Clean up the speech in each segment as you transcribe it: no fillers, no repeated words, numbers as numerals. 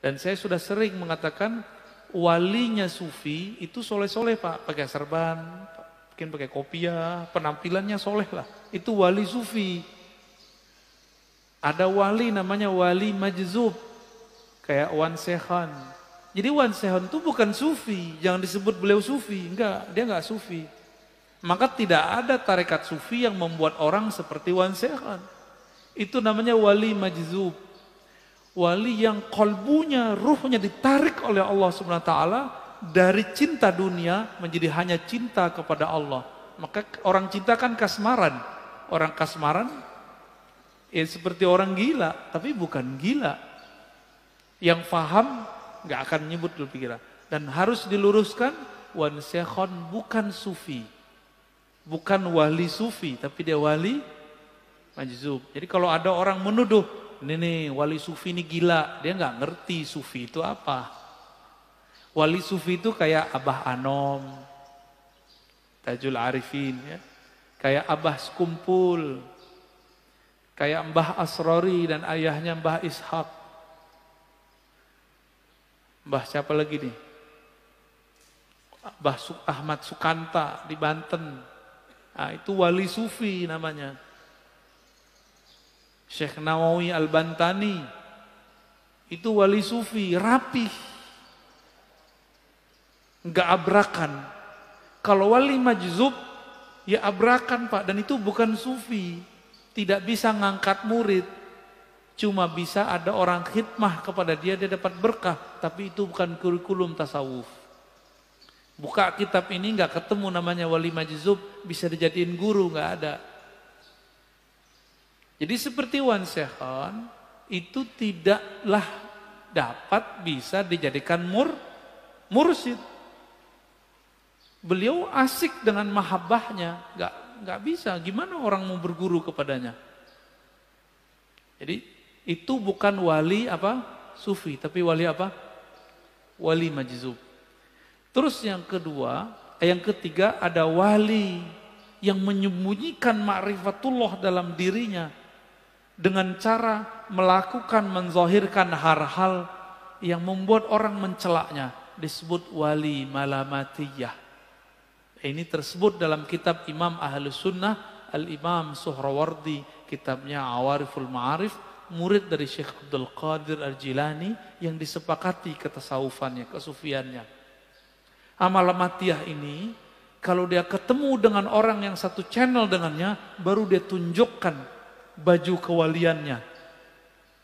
Dan saya sudah sering mengatakan walinya sufi itu soleh-soleh Pak, pakai serban, mungkin pakai kopiah, penampilannya soleh lah. Itu wali sufi. Ada wali namanya wali majzub, kayak Wan Sehan. Jadi Wan Sehan itu bukan sufi, jangan disebut beliau sufi, enggak, dia enggak sufi. Maka tidak ada tarekat sufi yang membuat orang seperti Wan Sehan. Itu namanya wali majzub. Wali yang kolbunya, ruhnya ditarik oleh Allah Subhanahu wa taala dari cinta dunia menjadi hanya cinta kepada Allah. Maka orang cinta kan kasmaran. Orang kasmaran ya seperti orang gila, tapi bukan gila. Yang faham nggak akan nyebut dulu pikiran. Dan harus diluruskan, Wan Sekhon bukan sufi. Bukan wali sufi, tapi dia wali majzub. Jadi kalau ada orang menuduh, ini nih wali sufi ini gila, dia nggak ngerti sufi itu apa. Wali sufi itu kayak Abah Anom, Tajul Arifin, ya. Kayak Abah Sekumpul, kayak Mbah Asrori dan ayahnya Mbah Ishak. Mbah siapa lagi nih? Mbah Ahmad Sukanta di Banten. Nah, itu wali sufi namanya. Syekh Nawawi Al-Bantani itu wali sufi, rapih, nggak abrakan. Kalau wali majzub ya abrakan Pak, dan itu bukan sufi, tidak bisa ngangkat murid, cuma bisa ada orang khidmah kepada dia, dia dapat berkah, tapi itu bukan kurikulum tasawuf. Buka kitab ini nggak ketemu namanya wali majzub bisa dijadiin guru, nggak ada. Jadi seperti Wan Sekhon itu tidaklah dapat bisa dijadikan mursyid. Beliau asik dengan mahabbahnya, nggak bisa. Gimana orang mau berguru kepadanya? Jadi itu bukan wali apa sufi, tapi wali apa? Wali majzub. Terus yang ketiga ada wali yang menyembunyikan ma'rifatullah dalam dirinya. Dengan cara melakukan, menzahirkan hal-hal yang membuat orang mencelaknya. Disebut wali malamatiyah. Ini tersebut dalam kitab Imam Ahlus Sunnah, Al-Imam Suhrawardi, kitabnya Awariful Ma'arif, murid dari Syekh Abdul Qadir Al-Jilani yang disepakati ketasawufannya, kesufiannya. Malamatiyah ini, kalau dia ketemu dengan orang yang satu channel dengannya, baru dia tunjukkan baju kewaliannya.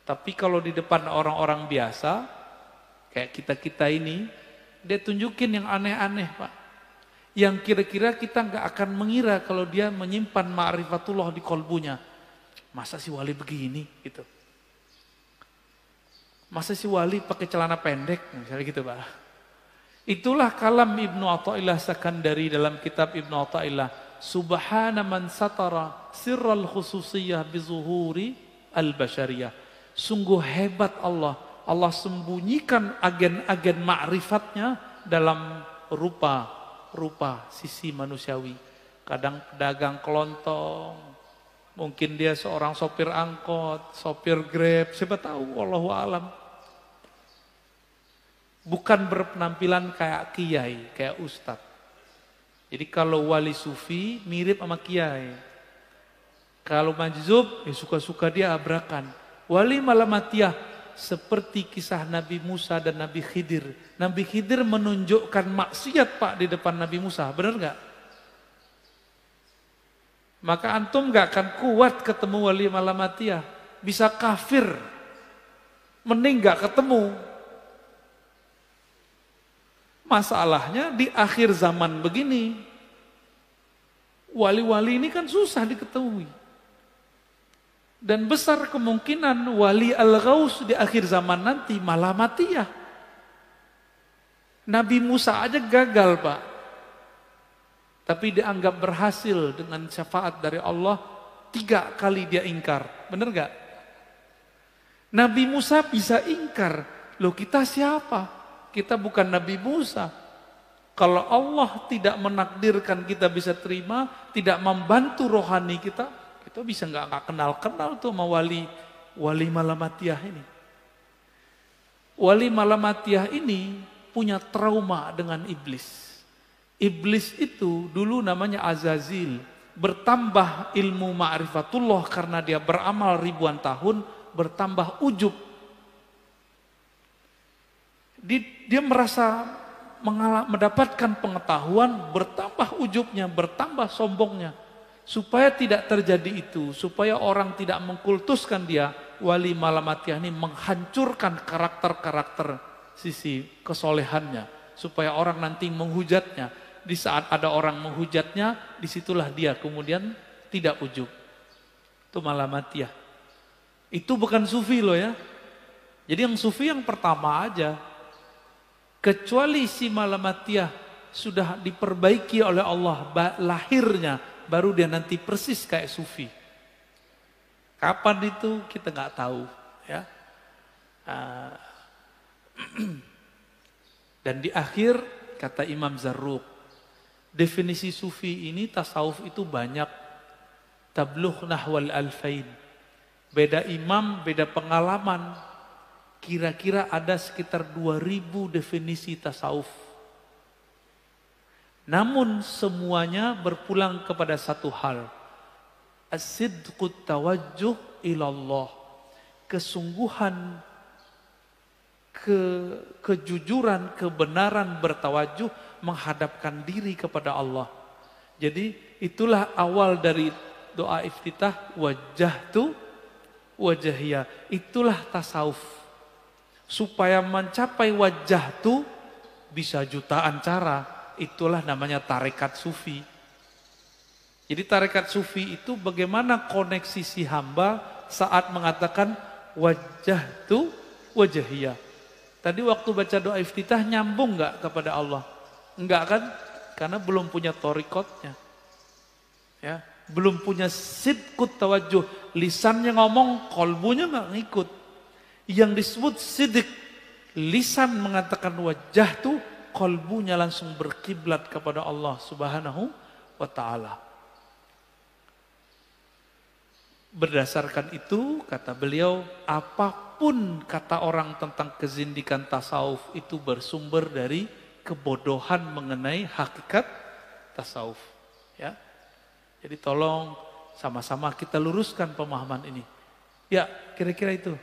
Tapi kalau di depan orang-orang biasa, kayak kita-kita ini, dia tunjukin yang aneh-aneh Pak. Yang kira-kira kita nggak akan mengira kalau dia menyimpan ma'rifatullah di kolbunya. Masa si wali begini gitu. Masa si wali pakai celana pendek, misalnya gitu Pak. Itulah kalam Ibnu Athaillah Sakandari dalam kitab Ibnu Athaillah. Subhana man satara sirral khususiyah bizuhuri al-bashariyah. Sungguh hebat Allah. Allah sembunyikan agen-agen ma'rifatnya dalam rupa sisi manusiawi. Kadang pedagang kelontong, mungkin dia seorang sopir angkot, sopir Grab, siapa tahu, wallahu alam. Bukan berpenampilan kayak kiai, kayak ustadz. Jadi kalau wali sufi mirip sama kiai. Kalau majzub ya suka-suka dia abrakan. Wali malamatiyah seperti kisah Nabi Musa dan Nabi Khidir. Nabi Khidir menunjukkan maksiat Pak di depan Nabi Musa, benar nggak? Maka antum nggak akan kuat ketemu wali malamatiyah, bisa kafir, mending nggak ketemu. Masalahnya di akhir zaman begini, wali-wali ini kan susah diketahui. Dan besar kemungkinan wali al-ghaus di akhir zaman nanti malamatiyah. Nabi Musa aja gagal Pak. Tapi dianggap berhasil dengan syafaat dari Allah, 3 kali dia ingkar. Benar gak? Nabi Musa bisa ingkar. Loh kita siapa? Kita bukan Nabi Musa. Kalau Allah tidak menakdirkan kita bisa terima, tidak membantu rohani kita bisa nggak kenal-kenal tuh sama wali malamatiyah ini. Wali Malamatiyah ini punya trauma dengan iblis. Iblis itu dulu namanya Azazil. Bertambah ilmu ma'rifatullah karena dia beramal ribuan tahun, bertambah ujub. Dia merasa mendapatkan pengetahuan, bertambah ujubnya, bertambah sombongnya. Supaya tidak terjadi itu, supaya orang tidak mengkultuskan dia, Wali Malamatiyah ini menghancurkan karakter-karakter sisi kesolehannya. Supaya orang nanti menghujatnya. Di saat ada orang menghujatnya, disitulah dia kemudian tidak ujub. Itu Malamatiyah. Itu bukan sufi loh ya. Jadi yang sufi yang pertama aja. Kecuali si Malamatiyah sudah diperbaiki oleh Allah lahirnya, baru dia nanti persis kayak sufi. Kapan itu kita nggak tahu, ya. Dan di akhir kata Imam Zarruq, definisi sufi ini tasawuf itu banyak. Tabluh nahwal alfain. Beda imam, beda pengalaman. Kira-kira ada sekitar 2000 definisi tasawuf. Namun semuanya berpulang kepada satu hal. As-sidqut tawajjuh ilallah. Kesungguhan, kejujuran, kebenaran bertawajuh menghadapkan diri kepada Allah. Jadi itulah awal dari doa iftitah, wajjahtu wajahiyah. Itulah tasawuf. Supaya mencapai wajjahtu bisa jutaan cara. Itulah namanya tarekat sufi. Jadi tarekat sufi itu bagaimana koneksi si hamba saat mengatakan wajjahtu wajahiyah. Tadi waktu baca doa iftitah nyambung nggak kepada Allah? Enggak kan? Karena belum punya torikotnya. Ya, belum punya sidqut tawajuh. Lisannya ngomong, kolbunya nggak ngikut. Yang disebut sidik, lisan mengatakan wajah tuh, kolbunya langsung berkiblat kepada Allah Subhanahu wa ta'ala. Berdasarkan itu, kata beliau, apapun kata orang tentang kezindikan tasawuf itu bersumber dari kebodohan mengenai hakikat tasawuf. Ya, jadi tolong sama-sama kita luruskan pemahaman ini. Ya, kira-kira itu.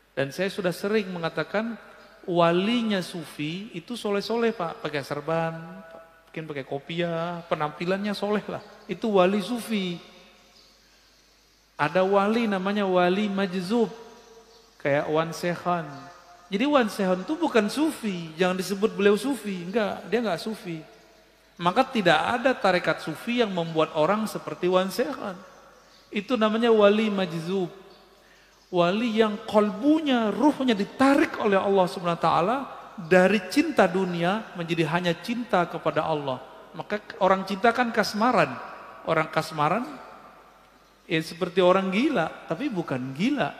Dan saya sudah sering mengatakan walinya sufi itu soleh-soleh Pak. Pakai serban, mungkin pakai kopiah, penampilannya soleh lah. Itu wali sufi. Ada wali namanya wali majzub. Kayak Wan Sekhan. Jadi Wan Sekhan itu bukan sufi. Jangan disebut beliau sufi. Enggak, dia enggak sufi. Maka tidak ada tarekat sufi yang membuat orang seperti Wan Sekhan. Itu namanya wali majzub. Wali yang kolbunya, ruhnya ditarik oleh Allah Subhanahu wa ta'ala dari cinta dunia menjadi hanya cinta kepada Allah. Maka orang cinta kan kasmaran. Orang kasmaran ya seperti orang gila, tapi bukan gila.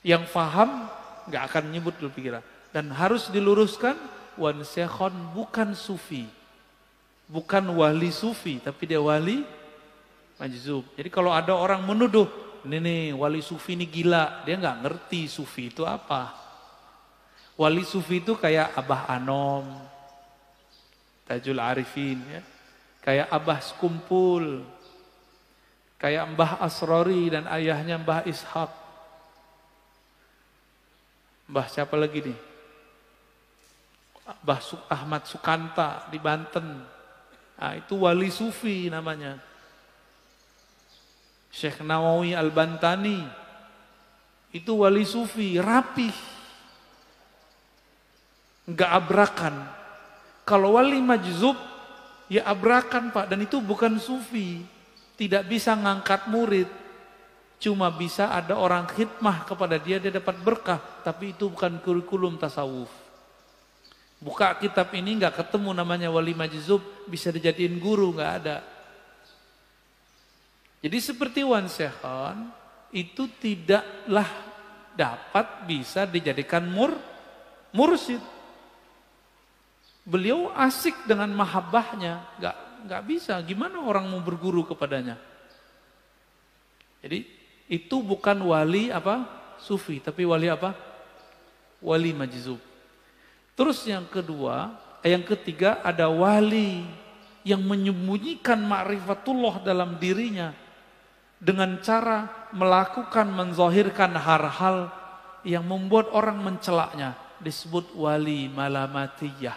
Yang faham gak akan nyebut dulu pikiran. Dan harus diluruskan, Wan Sekhan bukan sufi. Bukan wali sufi, tapi dia wali majzub. Jadi kalau ada orang menuduh, ini nih wali sufi ini gila, dia nggak ngerti sufi itu apa. Wali sufi itu kayak Abah Anom, Tajul Arifin, ya. Kayak Abah Sekumpul, kayak Mbah Asrori dan ayahnya Mbah Ishak. Mbah siapa lagi nih? Mbah Ahmad Sukanta di Banten. Nah, itu wali sufi namanya. Syekh Nawawi Al-Bantani, itu wali sufi, rapih, enggak abrakan. Kalau wali majzub, ya abrakan Pak, dan itu bukan sufi, tidak bisa ngangkat murid, cuma bisa ada orang khidmah kepada dia, dia dapat berkah, tapi itu bukan kurikulum tasawuf. Buka kitab ini enggak ketemu namanya wali majzub, bisa dijadiin guru, enggak ada. Jadi seperti Wan Sekhan itu tidaklah dapat bisa dijadikan mursyid. Beliau asik dengan mahabbahnya, nggak bisa. Gimana orang mau berguru kepadanya? Jadi itu bukan wali apa sufi, tapi wali apa Wali majzub. Terus yang ketiga ada wali yang menyembunyikan ma'rifatullah dalam dirinya dengan cara melakukan, menzahirkan hal-hal yang membuat orang mencelaknya, disebut wali malamatiyah.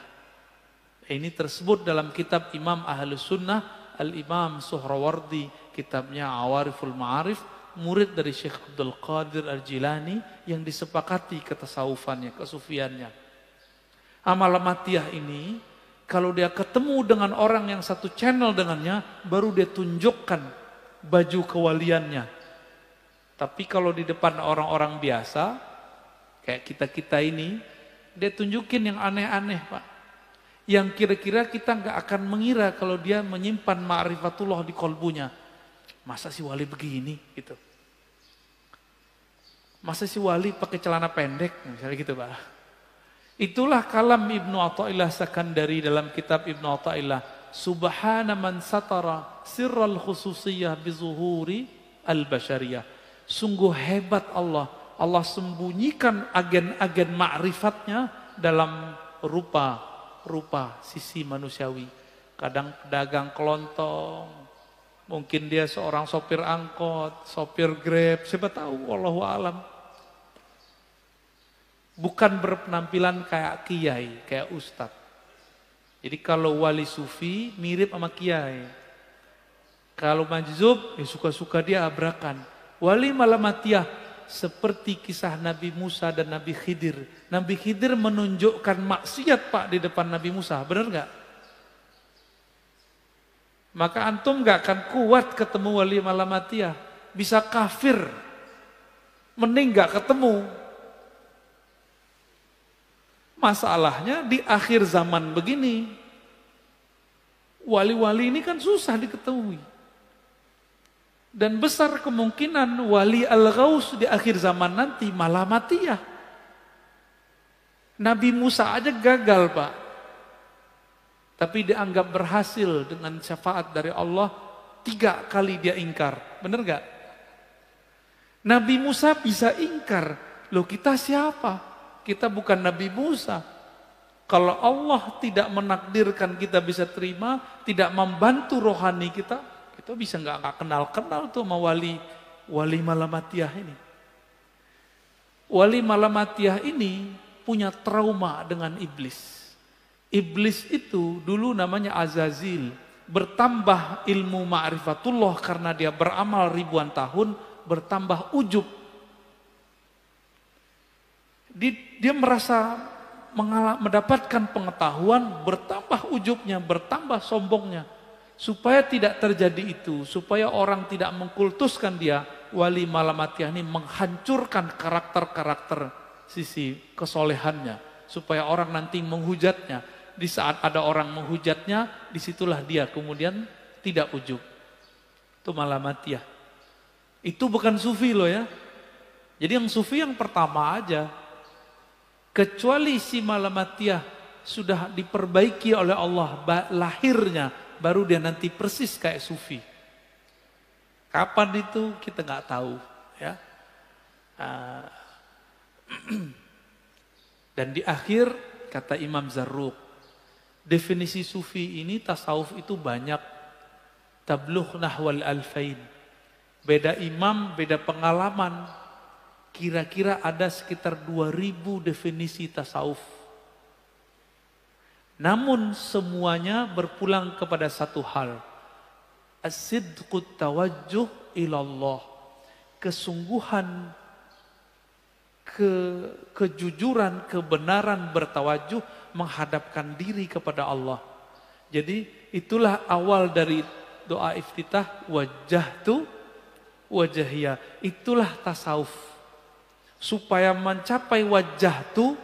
Ini tersebut dalam kitab Imam Ahlus Sunnah Al-Imam Suhrawardi, kitabnya Awariful Ma'arif, murid dari Syekh Abdul Qadir Al-Jilani yang disepakati ketasawufannya, kesufiannya. Malamatiyah ini kalau dia ketemu dengan orang yang satu channel dengannya, baru dia tunjukkan baju kewaliannya. Tapi kalau di depan orang-orang biasa, kayak kita-kita ini, dia tunjukin yang aneh-aneh, Pak. Yang kira-kira kita nggak akan mengira kalau dia menyimpan ma'rifatullah di kolbunya. Masa si wali begini? Gitu. Masa si wali pakai celana pendek? Misalnya gitu, Pak. Itulah kalam Ibnu Athaillah Sakandari dalam kitab Ibnu Athaillah. Subhana man satara sirral khususiyah bizuhuri al-bashariyah. Sungguh hebat Allah. Allah sembunyikan agen-agen ma'rifatnya dalam rupa sisi manusiawi. Kadang pedagang kelontong, mungkin dia seorang sopir angkot, sopir Grab, siapa tahu, wallahu alam. Bukan berpenampilan kayak kiai, kayak ustadz. Jadi kalau wali sufi mirip sama kiai. Kalau majzub, ya suka-suka dia abrakan. Wali malamatiyah seperti kisah Nabi Musa dan Nabi Khidir. Nabi Khidir menunjukkan maksiat, Pak, di depan Nabi Musa, benar nggak? Maka antum nggak akan kuat ketemu wali malamatiyah, bisa kafir, mending nggak ketemu. Masalahnya di akhir zaman begini, wali-wali ini kan susah diketahui. Dan besar kemungkinan wali al-ghaus di akhir zaman nanti malamatiyah. Nabi Musa aja gagal, Pak. Tapi dianggap berhasil dengan syafaat dari Allah, 3 kali dia ingkar. Benar gak? Nabi Musa bisa ingkar. Loh, kita siapa? Kita bukan Nabi Musa. Kalau Allah tidak menakdirkan kita bisa terima, tidak membantu rohani kita bisa nggak kenal tuh sama wali malamatiyah ini. Wali malamatiyah ini punya trauma dengan iblis. Iblis itu dulu namanya Azazil. Bertambah ilmu ma'rifatullah karena dia beramal ribuan tahun, bertambah ujub. Dia merasa mendapatkan pengetahuan, bertambah ujubnya, bertambah sombongnya. Supaya tidak terjadi itu, supaya orang tidak mengkultuskan dia, wali malamatiyah ini menghancurkan karakter-karakter sisi kesolehannya. Supaya orang nanti menghujatnya. Di saat ada orang menghujatnya, disitulah dia kemudian tidak ujub. Itu malamatiyah. Itu bukan sufi loh ya. Jadi yang sufi yang pertama aja. Kecuali si malamatiyah sudah diperbaiki oleh Allah lahirnya, baru dia nanti persis kayak sufi. Kapan itu kita nggak tahu, ya. Dan di akhir kata Imam Zarruq, definisi sufi ini tasawuf itu banyak. Tablugh nahwal alfain. Beda imam, beda pengalaman. Kira-kira ada sekitar 2000 definisi tasawuf. Namun semuanya berpulang kepada satu hal. As-sidqut tawajjuh ilallah. Kesungguhan, kejujuran, kebenaran bertawajuh menghadapkan diri kepada Allah. Jadi itulah awal dari doa iftitah, wajjahtu wajahiyah. Itulah tasawuf. Supaya mencapai wajjahtu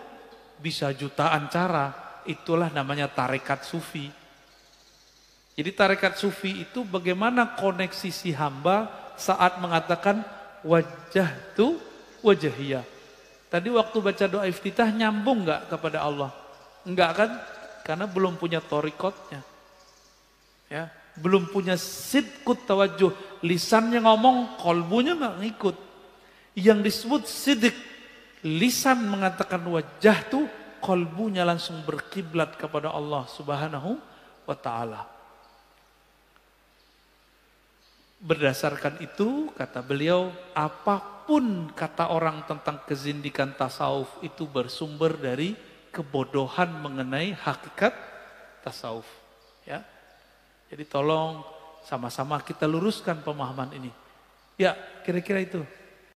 bisa jutaan cara. Itulah namanya tarekat sufi. Jadi tarekat sufi itu bagaimana koneksi si hamba saat mengatakan wajjahtu wajahiyah. Tadi waktu baca doa iftitah nyambung gak kepada Allah? Enggak kan? Karena belum punya torikotnya. Ya, belum punya sidqut tawajjuh. Lisannya ngomong, kolbunya gak ngikut. Yang disebut sidik, lisan mengatakan wajah tuh, kalbunya langsung berkiblat kepada Allah Subhanahu wa ta'ala. Berdasarkan itu, kata beliau, apapun kata orang tentang kezindikan tasawuf itu bersumber dari kebodohan mengenai hakikat tasawuf. Ya, jadi tolong sama-sama kita luruskan pemahaman ini. Ya, kira-kira itu.